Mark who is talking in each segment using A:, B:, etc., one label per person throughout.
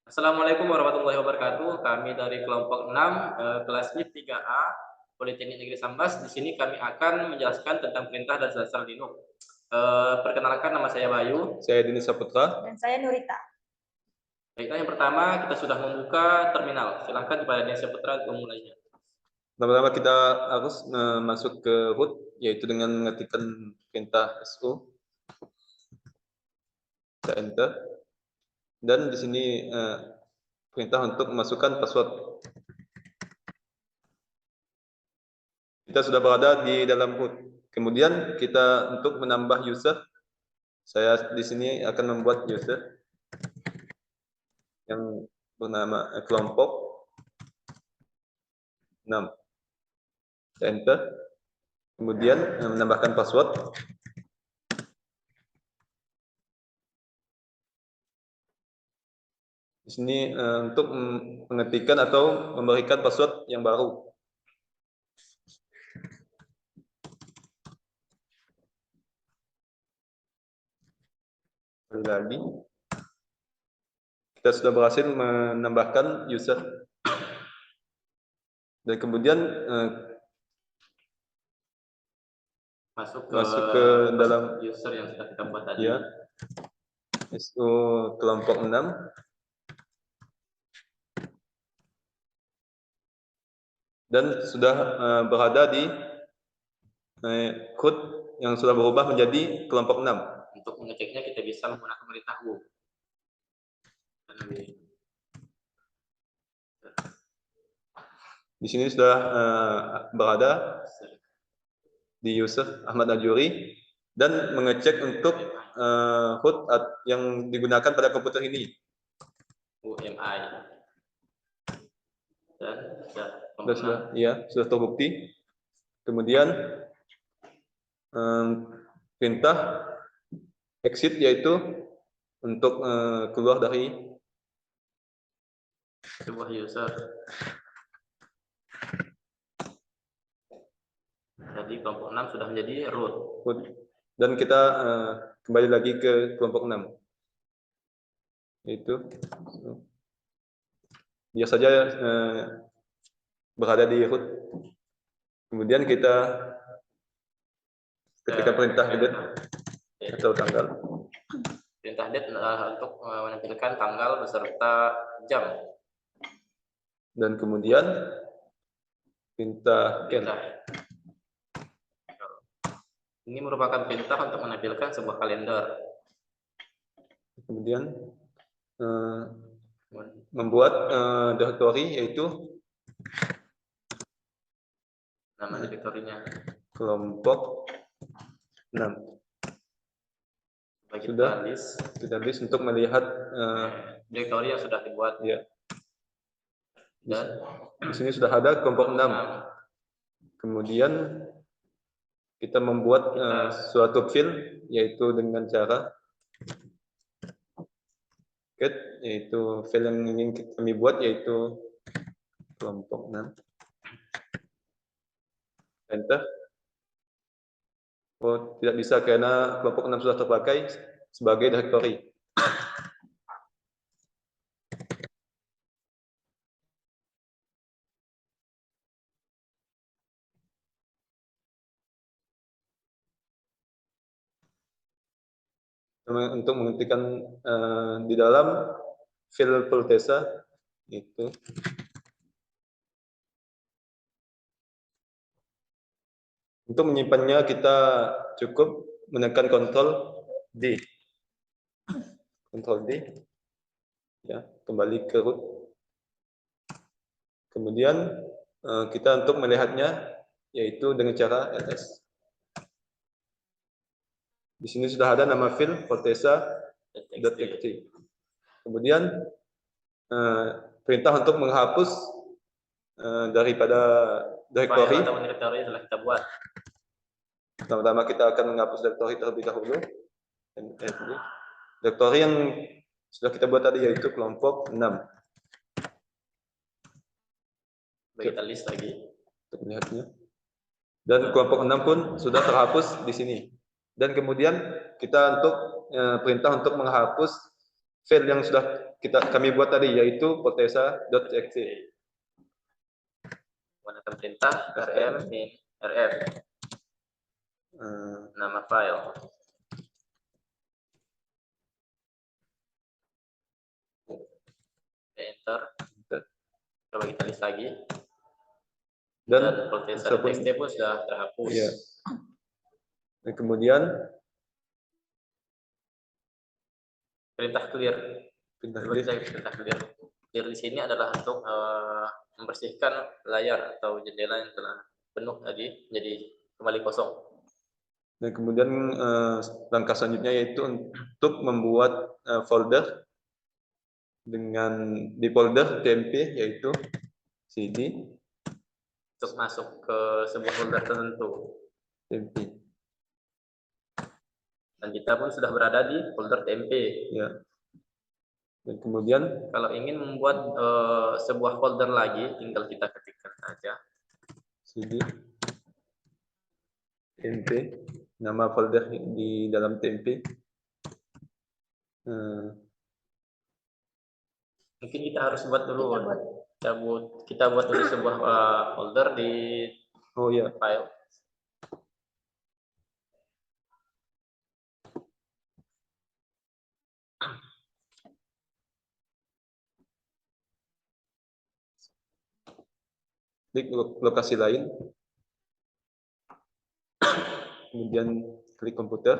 A: Assalamualaikum warahmatullahi wabarakatuh. Kami dari kelompok 6, kelas MIP 3A, Politeknik Negeri Sambas. Di sini kami akan menjelaskan tentang perintah dan dasar Linux. Perkenalkan, nama saya Bayu.
B: Saya Dini Saputra.
C: Dan saya Nurita.
A: Baiklah, yang pertama kita sudah membuka terminal. Silakan kepada Dini Saputra untuk memulainya.
B: Pertama-tama kita harus masuk ke root, yaitu dengan mengetikkan perintah su. Kita enter. Dan di sini perintah untuk memasukkan password. Kita sudah berada di dalam root. Kemudian kita untuk menambah user, saya di sini akan membuat user yang bernama kelompok 6. Enter. Kemudian menambahkan password. Di sini untuk mengetikkan atau memberikan password yang baru. Sekali lagi, kita sudah berhasil menambahkan user. Dan kemudian masuk ke dalam
A: user yang sudah kita buat tadi.
B: Ya, SU kelompok 6. Dan sudah berada di code yang sudah berubah menjadi kelompok 6.
A: Untuk mengeceknya kita bisa menggunakan perintah who.
B: Di sini sudah berada di user Ahmad Ajuri dan mengecek untuk root yang digunakan pada komputer ini.
A: UMI. Dan
B: sudah terbukti. Kemudian perintah exit, yaitu untuk keluar dari
A: sebuah user. Jadi kelompok 6 sudah menjadi root.
B: Dan kita kembali lagi ke kelompok 6. Itu dia saja berada di root. Kemudian kita ketika perintah delete atau tanggal.
A: Perintah delete untuk menampilkan tanggal beserta jam.
B: Dan kemudian perintah can.
A: Ini merupakan perintah untuk menampilkan sebuah kalender.
B: Kemudian membuat directory, yaitu
A: nama directory-nya
B: kelompok 6. Sudah list untuk melihat
A: directory yang sudah dibuat.
B: Ya.
A: Dan
B: di sini sudah ada kelompok 6. Kemudian kita membuat suatu file, yaitu dengan cara get, yaitu file yang ingin kami buat, yaitu kelompok 6. Enter. Oh, tidak bisa karena kelompok 6 sudah terpakai sebagai directory. Untuk menghentikan di dalam file Poltesa itu untuk menyimpannya kita cukup menekan Ctrl D. Ctrl D. Ya, kembali ke root. Kemudian kita untuk melihatnya yaitu dengan cara ls. Di sini sudah ada nama file Poltesa.txt. Kemudian perintah untuk menghapus daripada directory.
A: Directory telah kita buat.
B: Pertama-tama kita akan menghapus directory terlebih dahulu. Directory yang sudah kita buat tadi yaitu kelompok 6.
A: Kita list lagi
B: untuk melihatnya. Dan kelompok 6 pun sudah terhapus di sini. Dan kemudian kita untuk perintah untuk menghapus file yang sudah kami buat tadi, yaitu poltesa.txt.
A: Menggunakan perintah rm min rf, nama file. Enter. Coba kita list lagi. Dan poltesa.txt pun sudah terhapus.
B: Ya. Dan kemudian
A: perintah clear.
B: perintah
A: clear. Clear di sini adalah untuk membersihkan layar atau jendela yang telah penuh tadi jadi kembali kosong.
B: Dan kemudian langkah selanjutnya yaitu untuk membuat folder di folder tmp yaitu cd
A: untuk masuk ke sebuah folder tertentu.
B: tmp.
A: Dan kita pun sudah berada di folder tmp.
B: Ya. Dan kemudian
A: kalau ingin membuat sebuah folder lagi, tinggal kita ketikkan saja
B: cd tmp, nama folder di dalam tmp.
A: Mungkin kita harus buat dulu. Kita buat dulu sebuah folder di file.
B: Klik lokasi lain, kemudian klik komputer,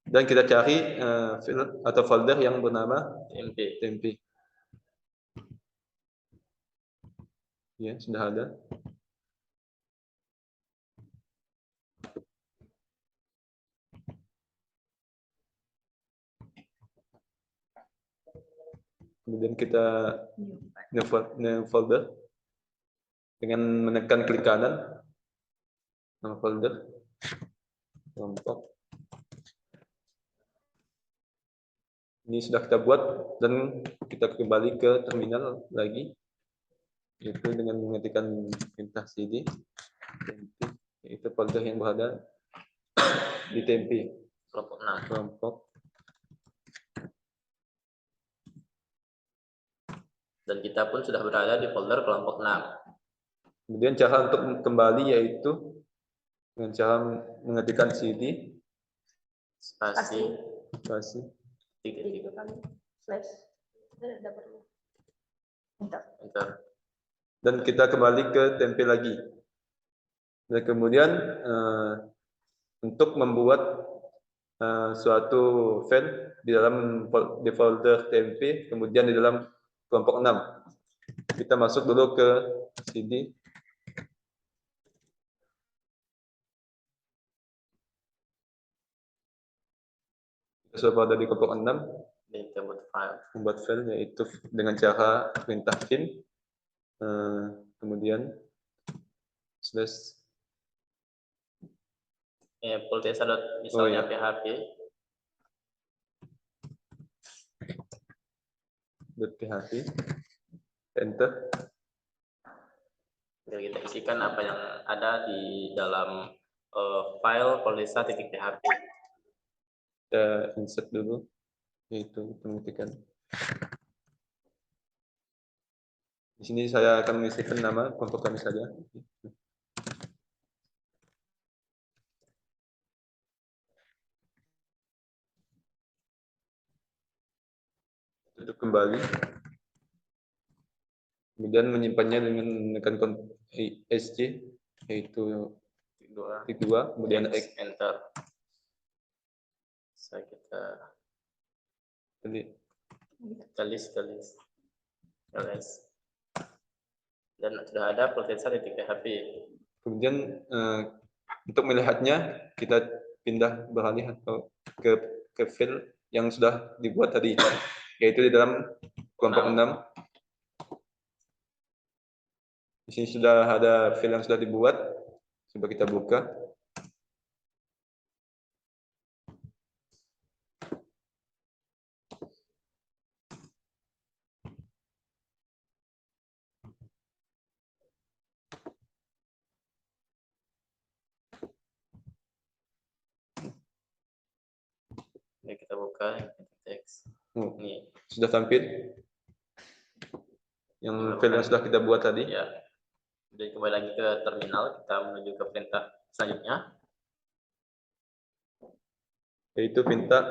B: dan kita cari file atau folder yang bernama tmp. Ya, sudah ada. Kemudian kita new folder dengan menekan klik kanan, nama folder, kelompok. Ini sudah kita buat dan kita kembali ke terminal lagi, yaitu dengan mengetikkan perintah cd tmp, yaitu folder yang berada di tmp kelompok.
A: Dan kita pun sudah berada di folder kelompok 6.
B: Kemudian cara untuk kembali yaitu dengan cara mengetikkan cd
A: spasi
C: titik slash
A: enter.
B: Dan kita kembali ke tmp lagi. Dan kemudian untuk membuat suatu file di folder tmp, kemudian di dalam kelompok 6, kita masuk dulu ke cd sudah ada di kelompok 6, membuat file yaitu dengan cara perintah vim, kemudian slash
A: poltesa misalnya php
B: enter.
A: Kita isikan apa yang ada di dalam file poltesa.php.
B: Kita insert dulu, yaitu mengetikkan. Di sini saya akan mengisikan nama kelompok kami saja. Tutup kembali. Kemudian menyimpannya dengan menekan SC, yaitu titik 2, kemudian X,
A: enter. Kita list ls. Dan sudah ada poltesa.php.
B: Kemudian untuk melihatnya kita pindah beralih atau ke file yang sudah dibuat tadi, yaitu di dalam kelompok 6. Di sini sudah ada file yang sudah dibuat. Coba kita buka.
A: Ini kita buka teks.
B: Oh,
A: Ini
B: sudah tampil yang file yang sudah kita buat tadi.
A: ya. Jadi kembali lagi ke terminal, kita menuju ke perintah selanjutnya.
B: Yaitu perintah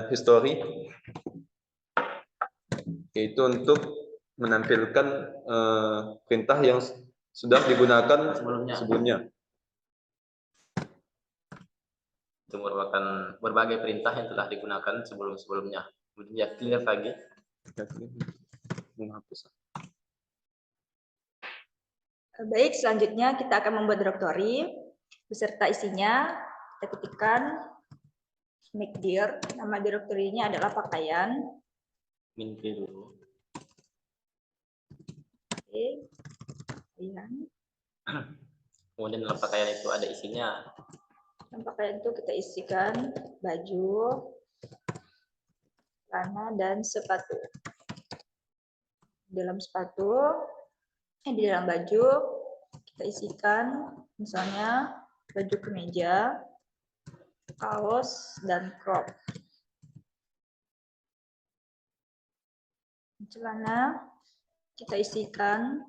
B: history, yaitu untuk menampilkan perintah yang sudah digunakan sebelumnya.
A: Itu merupakan berbagai perintah yang telah digunakan sebelum-sebelumnya. Kemudian ya clear lagi.
B: Menghapus.
C: Baik, selanjutnya kita akan membuat directory beserta isinya. Kita ketikkan make dir, nama directory-nya adalah pakaian.
A: Min dulu.
C: Oke, pakaian.
A: Kemudian dalam pakaian itu ada isinya.
C: Dalam pakaian itu kita isikan baju, celana, dan sepatu. Dalam sepatu, di dalam baju kita isikan misalnya baju kemeja, kaos, dan crop. Celana kita isikan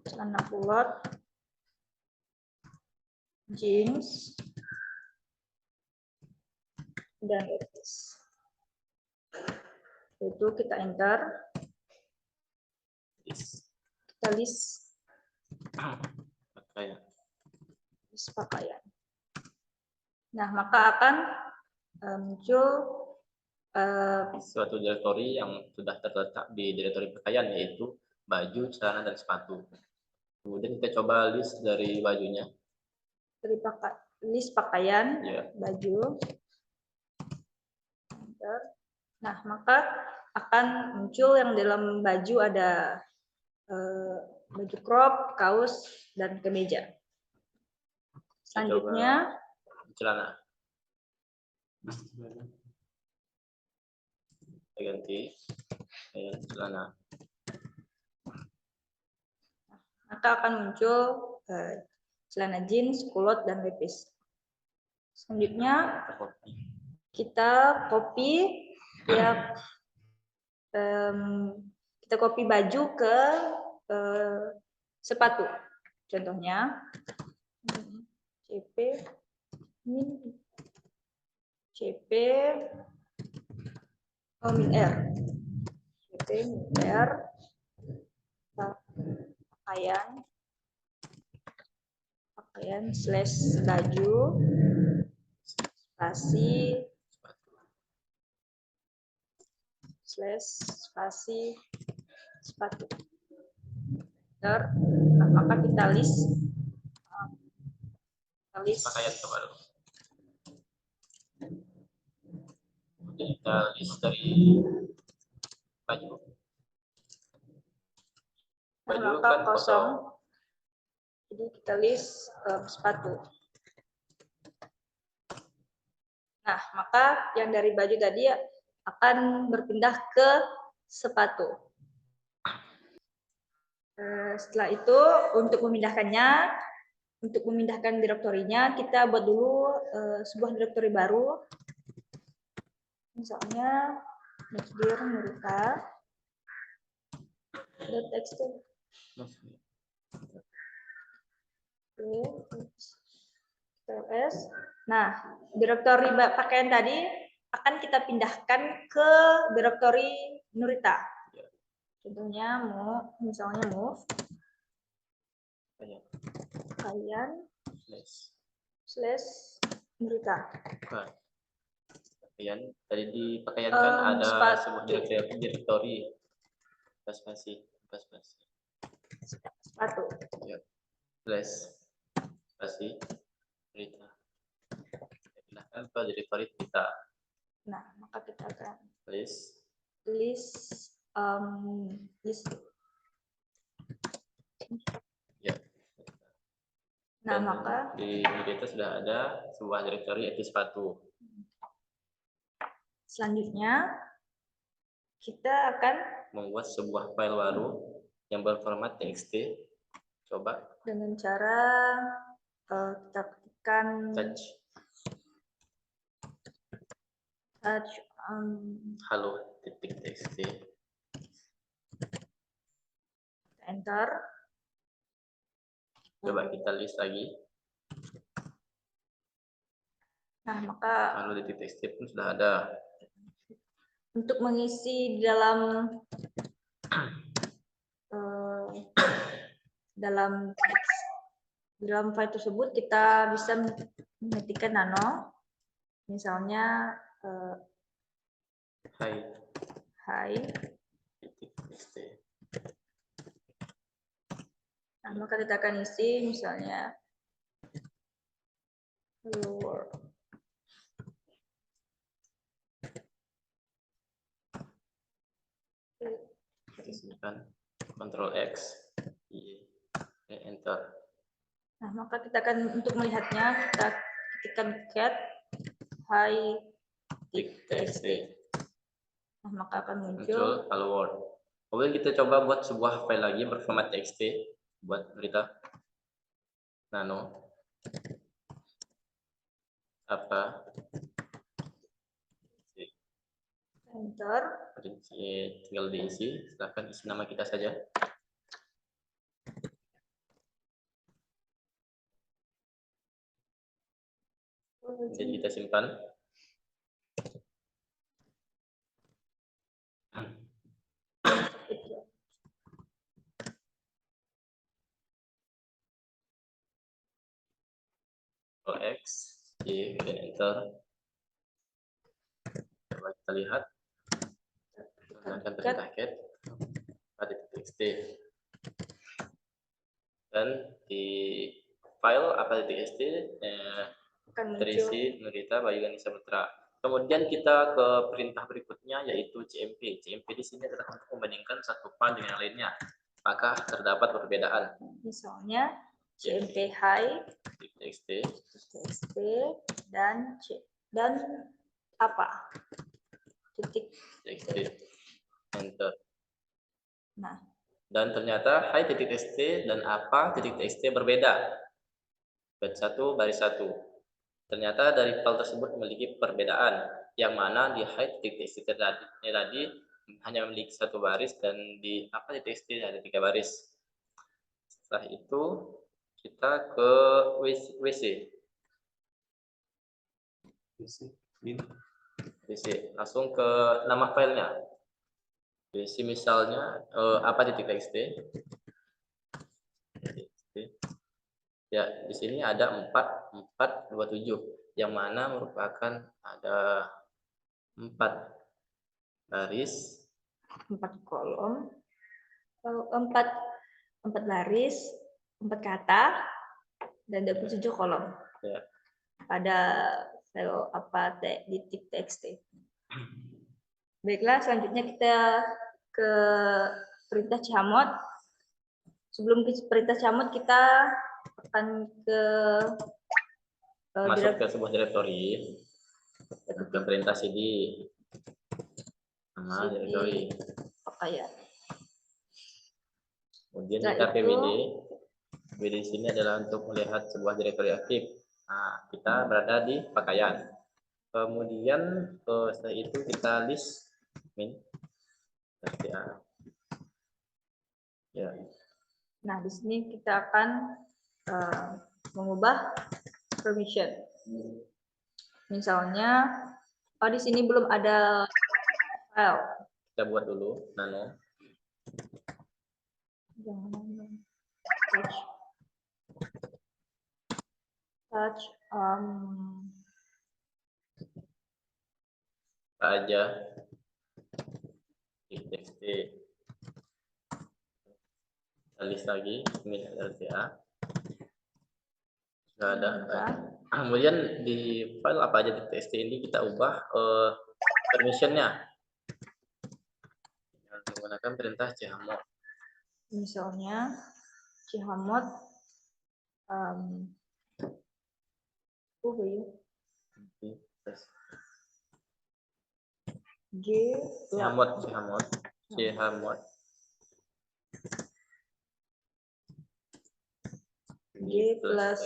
C: celana kulot, jeans, dan levis. Itu kita enter, kita list
A: Pakaian.
C: pakaian. Nah, maka akan muncul
A: Suatu direktori yang sudah terletak di direktori pakaian, yaitu baju, celana, dan sepatu. Kemudian kita coba list dari bajunya.
C: dari list pakaian,
A: Ya.
C: baju. Nah, maka akan muncul yang dalam baju ada baju crop, kaos, dan kemeja. Selanjutnya
A: Celana. Kita ganti celana.
C: maka akan muncul celana jeans, kulot, dan levis. Selanjutnya kita copy ya, kita copy baju ke sepatu. Contohnya CP min R. CP min R pakaian slash baju spasi slash spasi sepatu. Nah, maka kita list
A: Pakaian kembali. Kita list dari baju. Baju
C: maka
A: kan
C: kosong. Jadi kita list sepatu. Nah, maka yang dari baju tadi akan berpindah ke sepatu. Setelah itu untuk memindahkan direktorinya, kita buat dulu sebuah direktori baru. Misalnya mixdir Nurita .txt. TLS. Nah, direktori pakaian tadi akan kita pindahkan ke direktori Nurita. Contohnya misalnya move pakaian slash Nurita.
A: Pakaian tadi di pakaian kan ada sebuah direktori spasi
C: sepatu.
A: Ya. Slash spasi Nurita. Pindahkan ke direktori kita.
C: Nah, maka kita akan
A: list ya.
C: Nah,
A: dan
C: maka
A: di Nurita sudah ada sebuah direktori yaitu sepatu.
C: Selanjutnya kita akan
A: membuat sebuah file baru yang berformat txt. Coba
C: dengan cara kita ketikkan
A: touch halo.txt.
C: Enter.
A: Coba kita list lagi.
C: Nah, maka
A: Halo.txt pun sudah ada.
C: untuk mengisi dalam dalam file tersebut kita bisa mengetikkan nano, misalnya
A: hi.txt.
C: Nah, maka kita akan isi misalnya hello world.
A: Silakan Ctrl X, enter.
C: Nah, maka kita akan untuk melihatnya kita ketikkan cat hi.txt. Nah, maka akan muncul
A: Hello world. Kemudian kita coba buat sebuah file lagi berformat txt buat berita nano apa
C: enter.
A: tinggal diisi, silahkan isi nama kita saja. Jadi kita simpan. Ctrl X, kemudian enter. Coba kita lihat. Gunakan perintah cat apa.txt. Dan di file apa.txt terisi Nurita Bayu Ganesha Putra. Kemudian kita ke perintah berikutnya yaitu cmp. Cmp di sini adalah untuk membandingkan satu file dengan yang lainnya. Maka terdapat perbedaan.
C: Misalnya cmp hi.txt dan apa?
A: .txt. Enter.
C: Nah,
A: dan ternyata hi.txt dan apa.txt berbeda. Baris 1 baris 1. Ternyata dari file tersebut memiliki perbedaan, yang mana di hi.txt tadi hanya memiliki satu baris dan di apa.txt ada 3 baris. Setelah itu kita ke WC. Langsung ke nama filenya. WC misalnya apa.txt. Ya, di sini ada 4427 yang mana merupakan ada 4 baris,
C: 4 kolom, 4 baris, 4 kata, dan 27 kolom.
A: ya.
C: Pada file apa di txt. Baiklah, selanjutnya kita ke perintah chamot. Sebelum ke perintah chamot kita akan ke
A: Masuk ke sebuah direktori, ke perintah cd, nama direktori.
C: Pakaian.
A: Kemudian kita pwd. Pwd di sini adalah untuk melihat sebuah direktori aktif. Nah, kita berada di pakaian. Kemudian setelah itu kita list min. Ya.
C: Nah, di sini kita akan mengubah permission. Misalnya, di sini belum ada file.
A: Kita buat dulu nano.
C: Touch
A: Apa aja txt. List lagi min LTA. Sudah ada. Kemudian di file apa aja txt ini kita ubah permissionnya menggunakan perintah chmod.
C: Misalnya chmod
A: chmod
C: G plus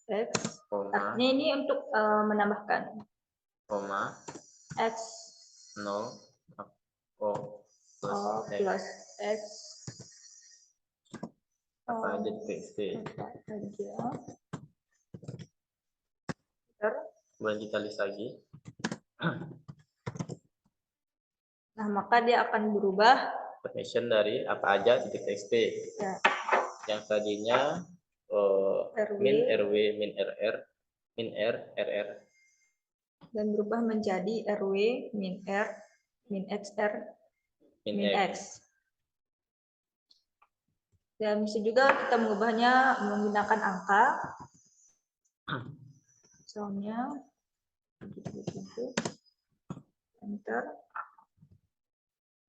C: X. Artinya ini untuk menambahkan.
A: Koma.
C: X
A: 0 O plus
C: O
A: X.
C: plus X
A: Apa aja TXT.
C: apa aja. Enter.
A: Kemudian kita list lagi.
C: Nah, maka dia akan berubah
A: Definition dari apa aja titik TXT.
C: ya,
A: Yang tadinya
C: RW
A: min RW, min RR, min R, RR.
C: dan berubah menjadi RW min R min XR
A: Min
C: min
A: X.
C: X. Dan bisa juga kita mengubahnya menggunakan angka. Misalnya begitu. Enter.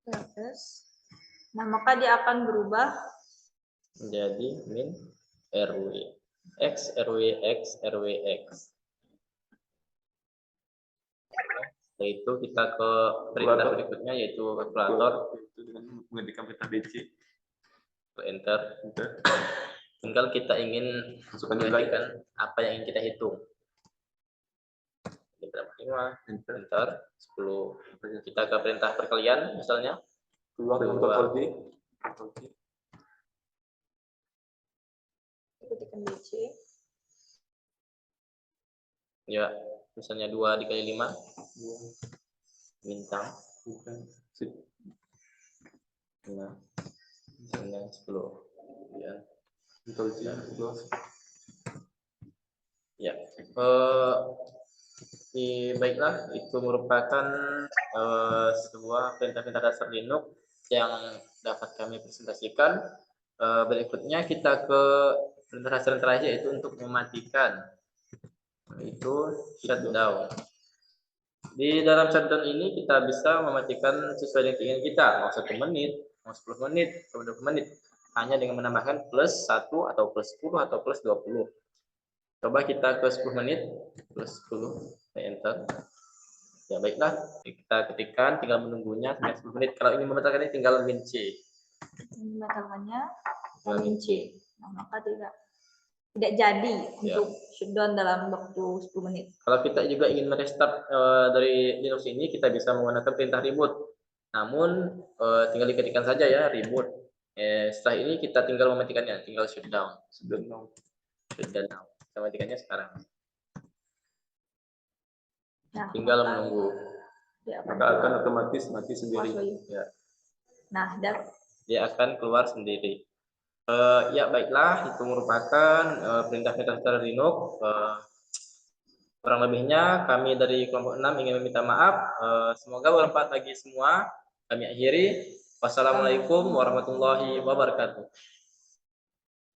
C: Terus. Nah, maka dia akan berubah
A: Menjadi min RW. X, RW, X, RW, X. Setelah itu kita ke perintah berikutnya yaitu kalkulator.
B: Itu dengan mengetikkan perintah DC.
A: Enter. Tinggal kita ingin
B: Masukkan nilai.
A: mengetikkan apa yang ingin kita hitung. Ini berapa? 5. Enter. 10. Kita ke perintah perkalian misalnya.
B: Keluar dengan Ctrl D.
C: ketikkan DC.
A: Ya, misalnya 2 dikali 5. Bintang.
B: Sip.
A: Nah, misalnya 10. Ya.
B: Ctrl C.
A: Ya. Baiklah, itu merupakan sebuah perintah-perintah dasar Linux yang dapat kami presentasikan. Berikutnya kita ke perintah dasar yang terakhir yaitu untuk mematikan, itu shutdown. Di dalam shutdown ini kita bisa mematikan sesuai dengan keinginan kita, mau 1 menit, mau 10 menit, atau 20 menit, hanya dengan menambahkan plus 1 atau plus 10 atau plus 20. Coba kita ke 10 menit, plus 10, enter. Ya baiklah, kita ketikkan, tinggal menunggunya sampai 10 menit. Kalau ingin membatalkannya tinggal min C.
C: Membatalkannya
A: Tinggal
C: min C. Nah, maka tidak jadi
A: Ya.
C: untuk shutdown dalam waktu 10 menit.
A: Kalau kita juga ingin merestart dari Linux ini, kita bisa menggunakan perintah reboot. Namun tinggal diketikkan saja ya reboot. Setelah ini kita tinggal mematikannya, tinggal shutdown. Shutdown. Kita matikannya sekarang.
C: Nah,
A: Tinggal
C: maka
A: menunggu.
C: dia
B: Maka akan otomatis mati sendiri.
A: Ya.
C: Nah,
A: Dia akan keluar sendiri. Ya baiklah, itu merupakan perintah-perintah secara Linux. Kurang lebihnya kami dari kelompok 6 ingin meminta maaf. Semoga bermanfaat bagi semua. Kami akhiri. Wassalamualaikum warahmatullahi wabarakatuh.